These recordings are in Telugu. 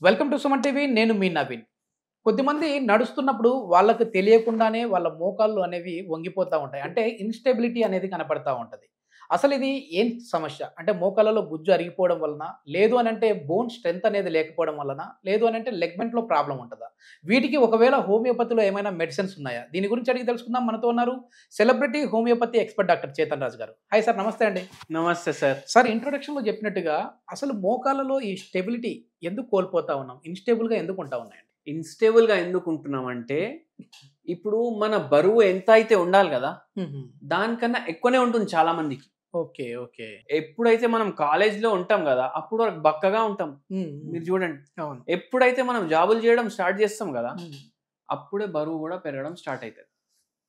Welcome to Suman TV. నేను మీ నవీన్. కొద్దిమంది నడుస్తున్నప్పుడు వాళ్ళకి తెలియకుండానే వాళ్ళ మోకాళ్ళు అనేవి వంగిపోతా ఉంటాయి. అంటే ఇన్‌స్టెబిలిటీ అనేది కనపడతా ఉంటది. అసలు ఇది ఏం సమస్య? అంటే మోకాళ్ళలో గుజ్జు అరిగిపోవడం వలన, లేదు అనంటే బోన్ స్ట్రెంత్ అనేది లేకపోవడం వలన, లేదు అనంటే లెగ్‌మెంట్‌లో ప్రాబ్లమ్ ఉంటదా? వీటికి ఒకవేళ హోమియోపతిలో ఏమైనా మెడిసిన్స్ ఉన్నాయా? దీని గురించి అడిగి తెలుసుకుందాం. మనతో ఉన్నారు celebrity homeopathy expert doctor Chetan Raju garu. Hi sir, నమస్తే అండి. నమస్తే సార్. సార్, ఇంట్రొడక్షన్‌లో చెప్పినట్టుగా అసలు మోకాళ్ళలో ఈ స్టెబిలిటీ ఎందుకు కోల్పోతా ఉన్నాం? ఇన్‌స్టేబుల్‌గా ఎందుకు ఉంటా ఉన్నాయండి? ఇన్‌స్టేబుల్‌గా ఎందుకుంటున్నామంటే, ఇప్పుడు మన బరువు ఎంత అయితే ఉండాలి గదా! దానికన్నా ఎక్కువనే ఉంటుంది చాలా మందికి. ఓకే. ఓకే. ఎప్పుడైతే మనం కాలేజ్‌లో ఉంటాం గదా! అప్పుడు వరకు బక్కగా ఉంటాం. మీరు చూడండి. అవును. ఎప్పుడైతే మనం జాబులు చేయడం స్టార్ట్ చేస్తాం గదా! హ్మ్. అప్పుడే బరువు గూడా పెరగడం స్టార్ట్ అయితది.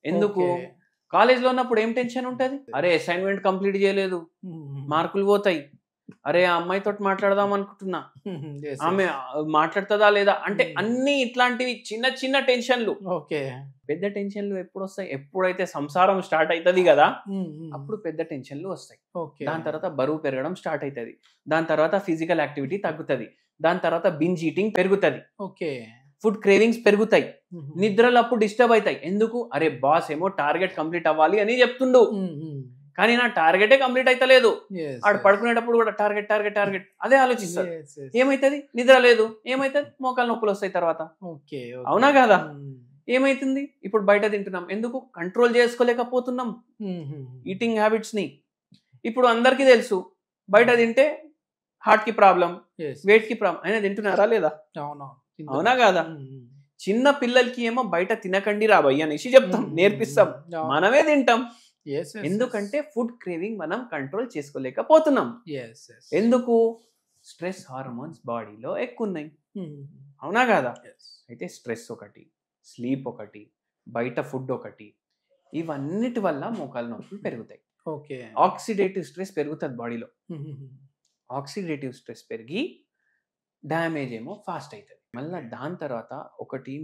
ఎందుకు? ఓకే. కాలేజ్‌లో ఉన్నప్పుడు ఏం టెన్షన్ ఉంటది? అరే! అసైన్‌మెంట్ కంప్లీట్ చేయలేదు. మార్కులు పోతాయి. అరే! ఆ అమ్మాయితోటి మాట్లాడదాం అనుకుంటున్నా. యెస్. ఆమె మాట్లాడుతదా లేదా? అంటే హ్మ్. అన్నీ ఇట్లాంటివి చిన్న చిన్న టెన్షన్‌లు. ఓకే. పెద్ద టెన్షన్‌లు ఎప్పుడొస్తాయి? ఎప్పుడైతే సంసారం స్టార్ట్ అయితది గదా! హ్మ్. అప్పుడు పెద్ద టెన్షన్‌లు వస్తాయి. ఓకే. దాని తర్వాత బరువు పెరగడం స్టార్ట్ అయితది. దాని తర్వాత ఫిజికల్ యాక్టివిటీ తగ్గుతది. దాని తర్వాత బింజ్ ఈటింగ్ పెరుగుతది. ఓకే. ఫుడ్ క్రేవింగ్స్ పెరుగుతాయి. నిద్రలు అప్పుడు డిస్టర్బ్ అయితాయి. ఎందుకు? అరే బాస్ ఏమో టార్గెట్ కంప్లీట్ అవ్వాలి అని చెప్తుండు. కానీ నా టార్గెటే కంప్లీట్ అయితలేదు. ఆడు పడుకునేటప్పుడు కూడా టార్గెట్ టార్గెట్ టార్గెట్ అదే ఆలోచిస్తాడు. ఏమైతది? నిద్ర లేదు. ఏమైతది? మోకాలు నొప్పులు వస్తాయి తర్వాత. ఓకే. అవునా కాదా? ఏమైతుంది? ఇప్పుడు బయట తింటున్నాం. ఎందుకు? కంట్రోల్ చేసుకోలేకపోతున్నాం ఈటింగ్ హ్యాబిట్స్ ని. ఇప్పుడు అందరికీ తెలుసు బయట తింటే హార్ట్ కి ప్రాబ్లం, వెయిట్ కి ప్రాబ్లం. అయినా తింటున్నారా లేదా? అవునా కాదా? చిన్న పిల్లలకి ఏమో బయట తినకండి రా భయ్ అనేసి చెప్తాం, నేర్పిస్తాం. మనమే తింటాం. ఎందుకంటే ఫుడ్ క్రేవింగ్ మనం కంట్రోల్ చేసుకోలేకపోతున్నాం. ఎందుకు? స్ట్రెస్ హార్మోన్స్ బాడీలో ఎక్కువ ఉన్నాయి. అవునా కాదా? అయితే స్ట్రెస్ ఒకటి, స్లీప్ ఒకటి, బయట ఫుడ్ ఒకటి, ఇవన్నిటి వల్ల మోకాలు నొప్పులు పెరుగుతాయి. ఓకే. ఆక్సిడేటివ్ స్ట్రెస్ పెరుగుతుంది బాడీలో. ఆక్సిడేటివ్ స్ట్రెస్ పెరిగి డ్యామేజ్ ఏమో ఫాస్ట్ అవుతుంది. మళ్ళీ దాని తర్వాత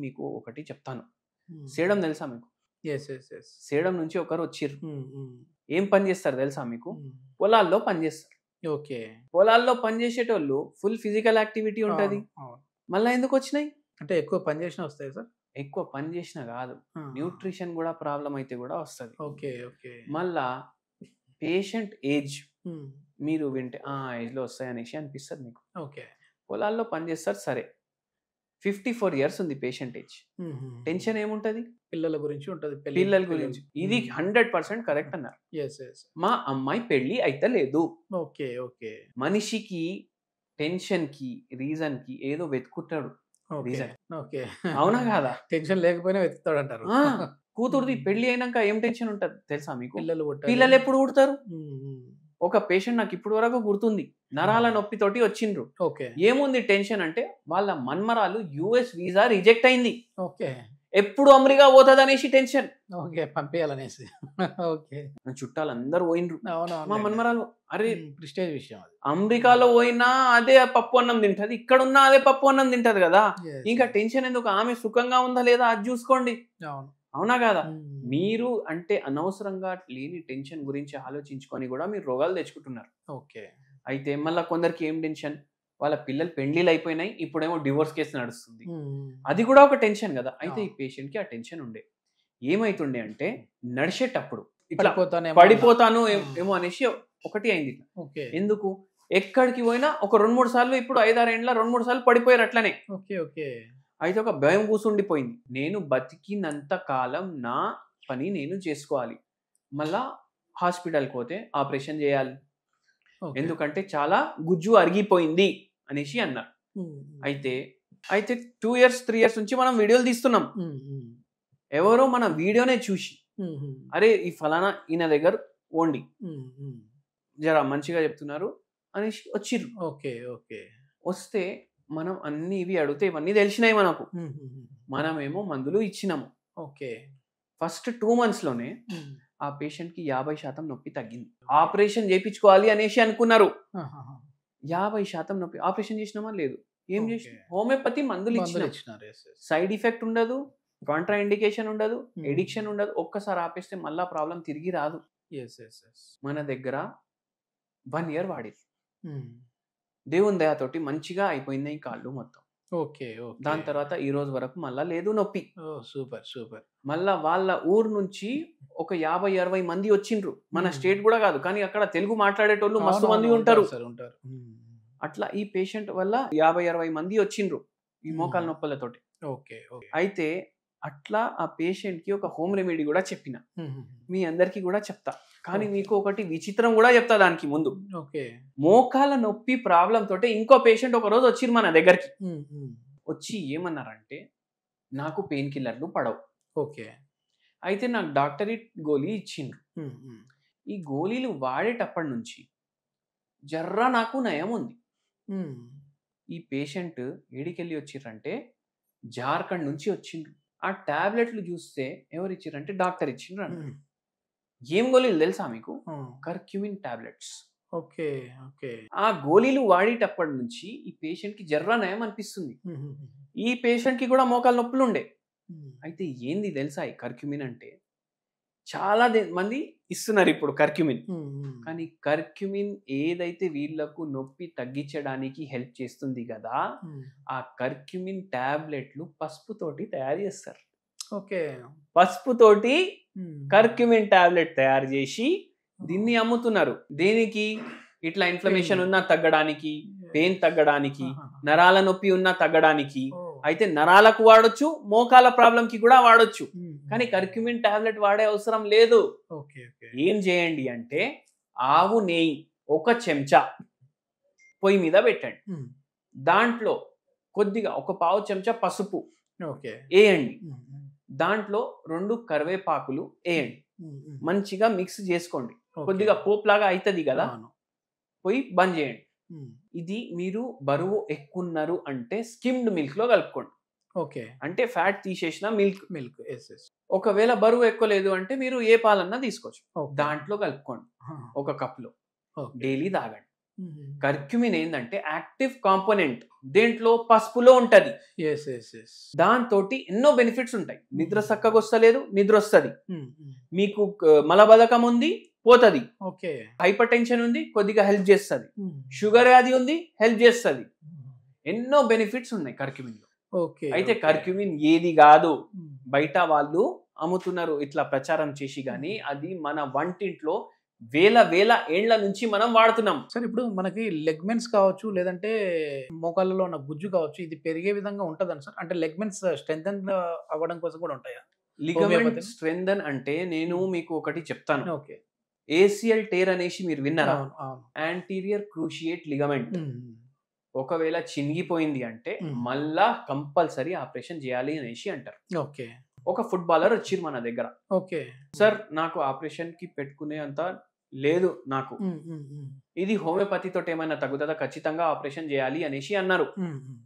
మీకు ఒకటి చెప్తాను. సేడం తెలుసా మీకు? సేడం నుంచి ఒకరు వచ్చిర్రు. ఏం పని చేస్తారు తెలుసా మీకు? పొలాల్లో పని చేస్తారు. ఓకే. పొలాల్లో పని చేసేటోళ్ళు ఫుల్ ఫిజికల్ యాక్టివిటీ ఉంటది. మళ్ళీ ఎందుకు వచ్చినాయి? అంటే ఎక్కువ పని చేసినా వస్తాయి సార్? ఎక్కువ పని చేసినా కాదు, న్యూట్రిషన్ కూడా ప్రాబ్లం అయితే కూడా వస్తుంది. ఓకే. ఓకే. మళ్ళా పేషెంట్ ఏజ్ మీరు వింటే ఆ ఏజ్లో వస్తాయి అనేసి అనిపిస్తుంది మీకు. ఓకే. పొలాల్లో పని చేస్తారు సరే, 54 years ఉంది పేషెంట్ ఏజ్. టెన్షన్ ఏముంటది? పిల్లల గురించి ఉంటది. పిల్లల గురించి. ఇది 100% కరెక్ట్ అన్నారు. మా అమ్మాయి పెళ్లి అయితే లేదు. ఓకే. ఓకే. మనిషికి టెన్షన్ కి రీజన్ కి ఏదో వెతుకుతాడు. రీజన్. ఓకే. అవునా కాదా? టెన్షన్ లేకపోయినా వెతుకుతాడు అంటారు. కూతురుది పెళ్లి అయినాక ఏం టెన్షన్ ఉంటది తెలుసా మీకు? పిల్లలు పిల్లలు ఎప్పుడు పుడతారు? ఒక పేషెంట్ నాకు ఇప్పుడు వరకు గుర్తుంది, నరాల నొప్పితోటి వచ్చిండ్రు. ఓకే. ఏముంది టెన్షన్ అంటే వాళ్ళ మన్మరాలు యుఎస్ వీసా రిజెక్ట్ అయింది. ఓకే. ఎప్పుడు అమెరికా పోతుంది అనేసి టెన్షన్. ఓకే. పంపించాలనేసి. ఓకే. చుట్టాలు అందరూ పోయినరు. మా మన్మరాలు అరే ప్రిస్టేజ్ విషయం అది. అమెరికాలో పోయినా అదే పప్పు అన్నం తింటది, ఇక్కడ ఉన్నా అదే పప్పు అన్నం తింటది కదా. ఇంకా టెన్షన్ ఎందుకు? ఆమె సుఖంగా ఉందా లేదా అది చూసుకోండి. అవునా కాదా? మీరు అంటే అనవసరంగా లేని టెన్షన్ గురించి ఆలోచించుకొని కూడా మీరు రోగాలు తెచ్చుకుంటున్నారు. ఓకే. అయితే మళ్ళీ కొందరికి ఏం టెన్షన్? వాళ్ళ పిల్లలు పెళ్లిళ్ళు అయిపోయినాయి, ఇప్పుడేమో డివోర్స్ కేసు నడుస్తుంది. అది కూడా ఒక టెన్షన్ కదా. అయితే ఈ పేషెంట్ కి ఆ టెన్షన్ ఉండే. ఏమైతుండే అంటే నడిచేటప్పుడు ఇట్లా పడిపోతాను ఏమో అనేసి ఒకటి అయింది. ఎందుకు? ఎక్కడికి పోయినా ఒక 2-3 సార్లు, ఇప్పుడు 5-6 ఏళ్ళ 2-3 సార్లు పడిపోయారు అట్లనే. ఓకే. ఓకే. అయితే ఒక భయం కూసుండిపోయింది. నేను బతికినంత కాలం నా పని నేను చేసుకోవాలి, మళ్ళా హాస్పిటల్కి పోతే ఆపరేషన్ చేయాలి, ఎందుకంటే చాలా గుజ్జు అరిగిపోయింది అనేసి అన్నారు. అయితే 2 years 3 years నుంచి మనం వీడియోలు తీస్తున్నాం. ఎవరో మన వీడియోనే చూసి అరే ఈ ఫలానా ఈయన దగ్గర ఓండి, జరా మంచిగా చెప్తున్నారు అనేసి వచ్చిర్రు. ఓకే. ఓకే. వస్తే మనం అన్ని ఇవి అడిగితే ఇవన్నీ తెలిసినాయి మనకు. మనమేమో మందులు ఇచ్చినాము. ఓకే. ఫస్ట్ 2 months లోనే ఆ పేషెంట్ కి 50% నొప్పి తగ్గింది. ఆపరేషన్ చేయించుకోవాలి అనేసి అనుకున్నారు. 50% నొప్పి. ఆపరేషన్ చేసినామా? లేదు. ఏం చేసిన? హోమియోపతి మందులు ఇచ్చినారు. సైడ్ ఎఫెక్ట్ ఉండదు, కాంట్రా ఇండికేషన్ ఉండదు, ఎడిక్షన్ ఉండదు. ఒక్కసారి ఆపేస్తే మళ్ళా ప్రాబ్లం తిరిగి రాదు. మన దగ్గర 1 year వాడి దేవుని దయతోటి మంచిగా అయిపోయింది ఈ కాళ్ళు మొత్తం. ఓకే. ఓకే. దాని తర్వాత ఈ రోజు వరకు మళ్ళా లేదు నొప్పి. ఓహ్! సూపర్. సూపర్. మళ్ళా వాళ్ళ ఊరు నుంచి ఒక 50-60 మంది వచ్చిండ్రు. మన హ్మ్. స్టేట్ కూడా కాదు, కానీ అక్కడ తెలుగు మాట్లాడేటోళ్ళు మస్తు మంది అవునవును. ఉంటారు. సార్ ఉంటారు. హ్మ్. అట్లా ఈ పేషెంట్ వల్ల 50-60 మంది వచ్చిండ్రు ఈ మోకాల నొప్పులతోటి. ఓకే. ఓకే. అయితే అట్లా ఆ పేషెంట్ కి ఒక హోమ్ రెమెడీ కూడా చెప్పిన, హుహు. మీ అందరికి కూడా చెప్తా. కానీ ఓకే. మీకు ఒకటి విచిత్రం కూడా చెప్తా దానికి ముందు. ఓకే. మోకాల నొప్పి ప్రాబ్లం తోటే ఇంకో పేషెంట్ ఒక రోజు వచ్చిర్రు మన దగ్గరికి. హ్మ్. హ్మ్. వచ్చి ఏమన్నారంటే, నాకు పెయిన్ కిల్లర్లు పడవు, ఓకే. అయితే నాకు డాక్టరీ గోళీ ఇచ్చిండ్రు. హ్మ్. హ్మ్. ఈ గోళీలు వాడేటప్పటి నుంచి జర్రా నాకు నయం ఉంది. హ్మ్. ఈ పేషెంట్ ఏడికెళ్ళి వచ్చిర్రంటే జార్ఖండ్ నుంచి వచ్చిండ్రు. ఆ టాబ్లెట్లు చూస్తే ఎవరు ఇచ్చిర్రంటే డాక్టర్ ఇచ్చిండ్రు అన్న. హ్మ్. ఏం గోళీలు తెలుసా మీకు? హ్మ్. Curcumin tablets. ఓకే. ఓకే. ఆ గోళీలు వాడేటప్పటి నుంచి ఈ పేషెంట్ కి జర్రా నయం అనిపిస్తుంది. హుహుహు. ఈ పేషెంట్ కి కూడా మోకాలు నొప్పులు ఉండే. హ్మ్. అయితే ఏంది తెలుసా ఈ కర్క్యూమిన్ అంటే? చాలా మంది ఇస్తున్నారు ఇప్పుడు కర్క్యూమిన్. హ్మ్. హ్మ్. కానీ కర్క్యూమిన్ ఏదైతే వీళ్ళకు నొప్పి తగ్గించడానికి హెల్ప్ చేస్తుంది కదా, హ్మ్. ఆ కర్క్యూమిన్ టాబ్లెట్లు పసుపుతోటి తయారు చేస్తారు. ఓకే. పసుపుతోటి హ్మ్. కర్క్యూమిన్ టాబ్లెట్ తయారు చేసి దీన్ని అమ్ముతున్నారు. దేనికి? ఇట్లా ఇన్ఫ్లమేషన్ ఉన్నా తగ్గడానికి, పెయిన్ తగ్గడానికి, ఆహాహా. నరాల నొప్పి ఉన్నా తగ్గడానికి. ఓహ్! అయితే నరాలకు వాడొచ్చు, మోకాల ప్రాబ్లం కి కూడా వాడొచ్చు. హ్మ్. కానీ కర్క్యూమిన్ టాబ్లెట్ వాడే అవసరం లేదు. ఓకే. ఓకే. ఏం చేయండి అంటే, ఆవు నెయ్యి 1 చెంచా పొయ్యి మీద పెట్టండి. హ్మ్. దాంట్లో కొద్దిగా ఒక పావు చెంచా పసుపు ఓకే. వేయండి. హ్మ్. హ్మ్. దాంట్లో 2 కరివేపాకులు వేయండి. హ్మ్. హ్మ్. మంచిగా మిక్స్ చేసుకోండి. ఓకే. కొద్దిగా పోపులాగా అవుతుంది కదా, అవును. పోయి బంద్ చేయండి. హ్మ్. ఇది మీరు బరువు ఎక్కున్నారు అంటే స్కిమ్డ్ మిల్క్ లో కలుపుకోండి. ఓకే. అంటే ఫ్యాట్ తీసేసిన మిల్క్. మిల్క్. యెస్. యెస్. ఒకవేళ బరువు ఎక్కువలేదు అంటే మీరు ఏ పాలన్నా తీసుకోవచ్చు. ఓకే. దాంట్లో కలుపుకోండి ఆ! ఒక కప్లో. ఓకే. డైలీ తాగండి. హుహు. కర్క్యూమిన్ ఏంటంటే యాక్టివ్ కాంపోనెంట్, దేంట్లో పసుపులో ఉంటది. యెస్. యెస్. యెస్. దాంతోటి ఎన్నో బెనిఫిట్స్ ఉంటాయి. నిద్ర చక్కగా వస్తలేదు, నిద్ర వస్తుంది. హ్మ్. హ్మ్. మీకు మలబద్ధకం ఉంది, పోతది. ఓకే. హైపర్ టెన్షన్ ఉంది, కొద్దిగా హెల్ప్ చేస్తుంది. హ్మ్. షుగర్ వ్యాధి ఉంది, హెల్ప్ చేస్తుంది. హ్మ్. ఎన్నో బెనిఫిట్స్ ఉన్నాయి కర్క్యూమిన్ లో. ఓకే. అయితే ఓకే. కర్క్యూమిన్ ఏది కాదు, హ్మ్. బయట వాళ్ళు అమ్ముతున్నారు ఇట్లా ప్రచారం చేసి, కానీ అది మన వంటింట్లో వేల వేల ఏండ్ల నుంచి మనం వాడుతున్నాం. సార్ ఇప్పుడు మనకి లెగ్మెంట్స్ కావచ్చు, లేదంటే మోకాళ్ళలో ఉన్న గుజ్జు కావచ్చు, ఇది పెరిగే విధంగా ఉంటదండి సార్? అంటే లెగ్మెంట్స్ స్ట్రెంథెన్ అవ్వడం కోసం కూడా ఉంటాయా? Ligament homeopathy? స్ట్రెంథన్ అంటే నేను మీకు ఒకటి చెప్తాను. ఓకే. ఏసిఎల్ టేర్ అనేసి మీరు విన్నారా? అవును. అవును. Anterior cruciate ligament. హ్మ్. హ్మ్. ఒకవేళ చినిగిపోయింది అంటే హ్మ్. మళ్ళా కంపల్సరీ ఆపరేషన్ చేయాలి అనేసి అంటారు. ఓకే. ఒక ఫుట్బాలర్ వచ్చిర్రు మన దగ్గర. ఓకే. సార్ నాకు ఆపరేషన్ కి పెట్టుకునే అంత లేదు నాకు, హ్మ్. హ్మ్. హ్మ్. ఇది హోమియోపతి తోటి ఏమైనా తగ్గుతుందా, ఖచ్చితంగా ఆపరేషన్ చేయాలి అనేసి అన్నారు. హ్మ్. హ్మ్.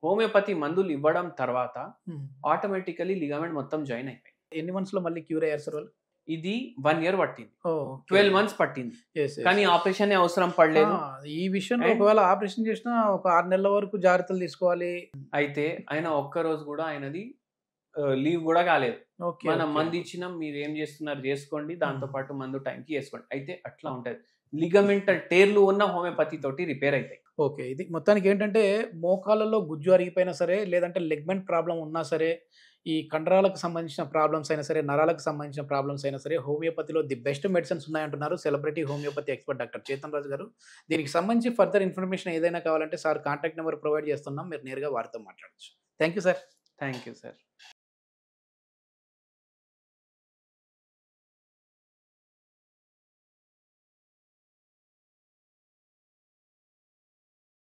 హోమియోపతి మందులు ఇవ్వడం తర్వాత హ్మ్. ఆటోమేటికలీ లిగమెంట్ మొత్తం జాయిన్ అయిపోయింది. ఎన్ని మంత్స్‌లో మళ్ళీ క్యూర్ అయ్యారు సార్ వాళ్ళు? ఇది 1 year పట్టింది, ఓహ్! ఓకే. 12 months పట్టింది. యెస్. యెస్. కానీ యెస్. ఆపరేషన్ అవసరం పడలేదు. ఈ విషయంలో And- ఒకవేళ ఆపరేషన్ చేసినా ఒక 6 నెలల వరకు జాగ్రత్తలు తీసుకోవాలి. అయితే ఆయన ఒక్క రోజు కూడా ఆయనది లీవ్ కూడా కాలేదు. ఓకే. మనం ఓకే. మందు ఇచ్చినాం, మీరు ఏం చేస్తున్నారు చేసుకోండి, దాంతో Hmm. పాటు మందు టైంకి వేసుకోండి. అయితే అట్లా ఉంటది. లిగమెంటల్ టేర్లు ఉన్న హోమియోపతి తోటి రిపేర్ అవుతాయి. ఓకే. ఇది మొత్తానికి ఏంటంటే మోకాళ్ళలో గుజ్జు అరిగిపోయినా సరే, లేదంటే లెగ్మెంట్ ప్రాబ్లమ్ ఉన్నా సరే, ఈ కండరాలకు సంబంధించిన ప్రాబ్లమ్స్ అయినా సరే, నరాలకు సంబంధించిన ప్రాబ్లమ్స్ అయినా సరే, హోమియోపతిలో ది బెస్ట్ మెడిసిన్స్ ఉన్నాయంటున్నారు celebrity homeopathy expert doctor Chetan Raju garu. దీనికి సంబంధించి ఫర్దర్ ఇన్ఫర్మేషన్ ఏదైనా కావాలంటే సార్ కాంటాక్ట్ నంబర్ ప్రొవైడ్ చేస్తున్నాం. మీరు నేరుగా వారితో మాట్లాడొచ్చు. Thank you sir. Thank you sir.